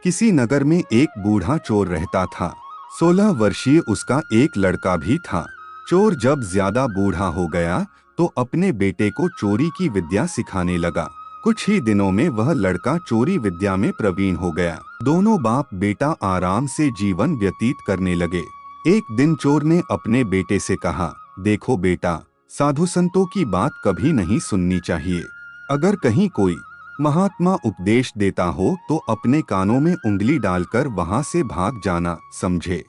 किसी नगर में एक बूढ़ा चोर रहता था। 16 वर्षीय उसका एक लड़का भी था। चोर जब ज्यादा बूढ़ा हो गया तो अपने बेटे को चोरी की विद्या सिखाने लगा। कुछ ही दिनों में वह लड़का चोरी विद्या में प्रवीण हो गया। दोनों बाप बेटा आराम से जीवन व्यतीत करने लगे। एक दिन चोर ने अपने बेटे से कहा, देखो बेटा, साधु संतों की बात कभी नहीं सुननी चाहिए। अगर कहीं कोई महात्मा उपदेश देता हो तो अपने कानों में उंगली डालकर वहां से भाग जाना, समझे?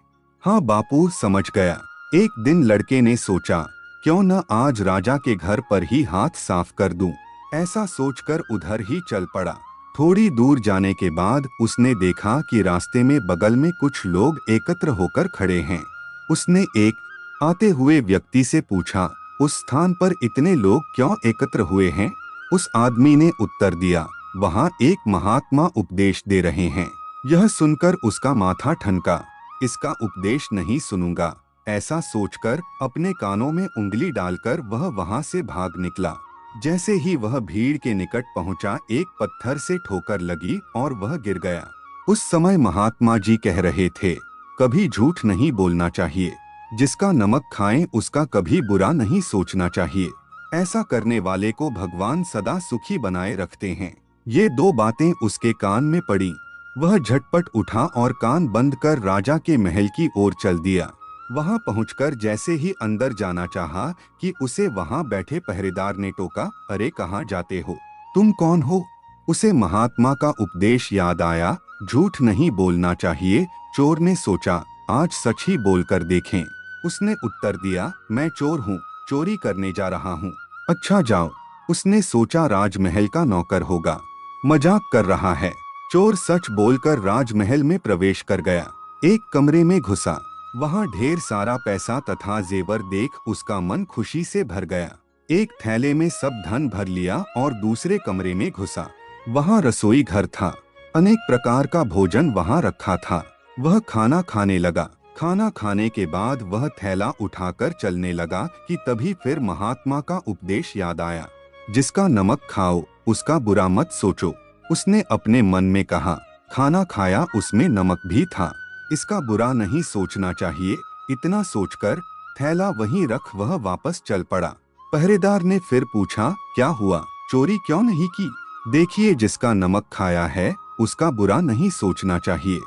हाँ बापू, समझ गया। एक दिन लड़के ने सोचा, क्यों न आज राजा के घर पर ही हाथ साफ कर दूं। ऐसा सोचकर उधर ही चल पड़ा। थोड़ी दूर जाने के बाद उसने देखा कि रास्ते में बगल में कुछ लोग एकत्र होकर खड़े हैं। उसने एक आते हुए व्यक्ति से पूछा, उस स्थान पर इतने लोग क्यों एकत्र हुए हैं? उस आदमी ने उत्तर दिया, वहाँ एक महात्मा उपदेश दे रहे हैं। यह सुनकर उसका माथा ठनका। इसका उपदेश नहीं सुनूंगा, ऐसा सोचकर अपने कानों में उंगली डालकर वह वहाँ से भाग निकला। जैसे ही वह भीड़ के निकट पहुँचा, एक पत्थर से ठोकर लगी और वह गिर गया। उस समय महात्मा जी कह रहे थे, कभी झूठ नहीं बोलना चाहिए। जिसका नमक खाएं उसका कभी बुरा नहीं सोचना चाहिए। ऐसा करने वाले को भगवान सदा सुखी बनाए रखते हैं। ये दो बातें उसके कान में पड़ी। वह झटपट उठा और कान बंद कर राजा के महल की ओर चल दिया। वहां पहुंचकर जैसे ही अंदर जाना चाहा कि उसे वहां बैठे पहरेदार ने टोका, अरे कहाँ जाते हो? तुम कौन हो? उसे महात्मा का उपदेश याद आया, झूठ नहीं बोलना चाहिए। चोर ने सोचा, आज सच ही बोलकर देखें। उसने उत्तर दिया, मैं चोर हूँ, चोरी करने जा रहा हूँ। अच्छा जाओ। उसने सोचा राजमहल का नौकर होगा, मजाक कर रहा है। चोर सच बोलकर राजमहल में प्रवेश कर गया। एक कमरे में घुसा। वहां ढेर सारा पैसा तथा जेवर देख उसका मन खुशी से भर गया। एक थैले में सब धन भर लिया और दूसरे कमरे में घुसा। वहां रसोई घर था। अनेक प्रकार का भोजन वहां रखा था। वह खाना खाने लगा। खाना खाने के बाद वह थैला उठाकर चलने लगा कि तभी फिर महात्मा का उपदेश याद आया, जिसका नमक खाओ उसका बुरा मत सोचो। उसने अपने मन में कहा, खाना खाया उसमें नमक भी था, इसका बुरा नहीं सोचना चाहिए। इतना सोचकर थैला वहीं रख वह वापस चल पड़ा। पहरेदार ने फिर पूछा, क्या हुआ, चोरी क्यों नहीं की? देखिए, जिसका नमक खाया है उसका बुरा नहीं सोचना चाहिए।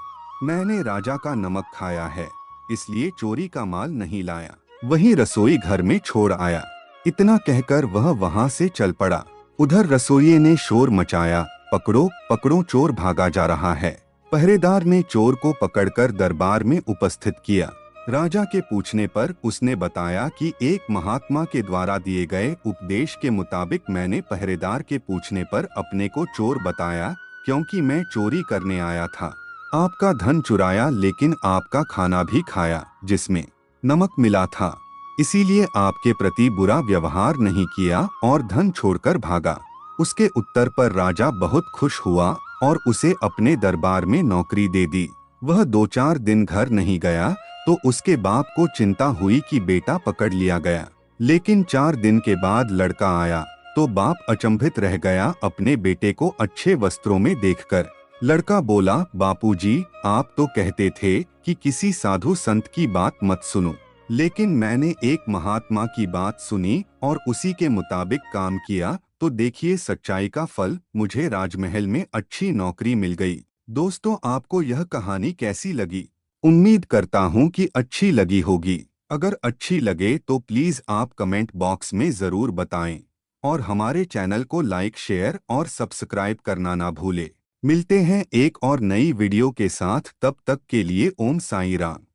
मैंने राजा का नमक खाया है, इसलिए चोरी का माल नहीं लाया, वही रसोई घर में छोड़ आया। इतना कहकर वह वहां से चल पड़ा। उधर रसोइये ने शोर मचाया, पकड़ो पकड़ो, चोर भागा जा रहा है। पहरेदार ने चोर को पकड़कर दरबार में उपस्थित किया। राजा के पूछने पर उसने बताया कि एक महात्मा के द्वारा दिए गए उपदेश के मुताबिक मैंने पहरेदार के पूछने पर अपने को चोर बताया, क्योंकि मैं चोरी करने आया था। आपका धन चुराया, लेकिन आपका खाना भी खाया जिसमें नमक मिला था। इसीलिए आपके प्रति बुरा व्यवहार नहीं किया और धन छोड़कर भागा। उसके उत्तर पर राजा बहुत खुश हुआ और उसे अपने दरबार में नौकरी दे दी। वह 2-4 दिन घर नहीं गया तो उसके बाप को चिंता हुई कि बेटा पकड़ लिया गया। लेकिन 4 दिन के बाद लड़का आया तो बाप अचंभित रह गया अपने बेटे को अच्छे वस्त्रों में देखकर। लड़का बोला, बापूजी, आप तो कहते थे कि किसी साधु संत की बात मत सुनो, लेकिन मैंने एक महात्मा की बात सुनी और उसी के मुताबिक काम किया, तो देखिए सच्चाई का फल, मुझे राजमहल में अच्छी नौकरी मिल गई। दोस्तों, आपको यह कहानी कैसी लगी? उम्मीद करता हूँ कि अच्छी लगी होगी। अगर अच्छी लगे तो प्लीज आप कमेंट बॉक्स में जरूर बताएं और हमारे चैनल को लाइक, शेयर और सब्सक्राइब करना ना भूले। मिलते हैं एक और नई वीडियो के साथ, तब तक के लिए ओम साईं राम।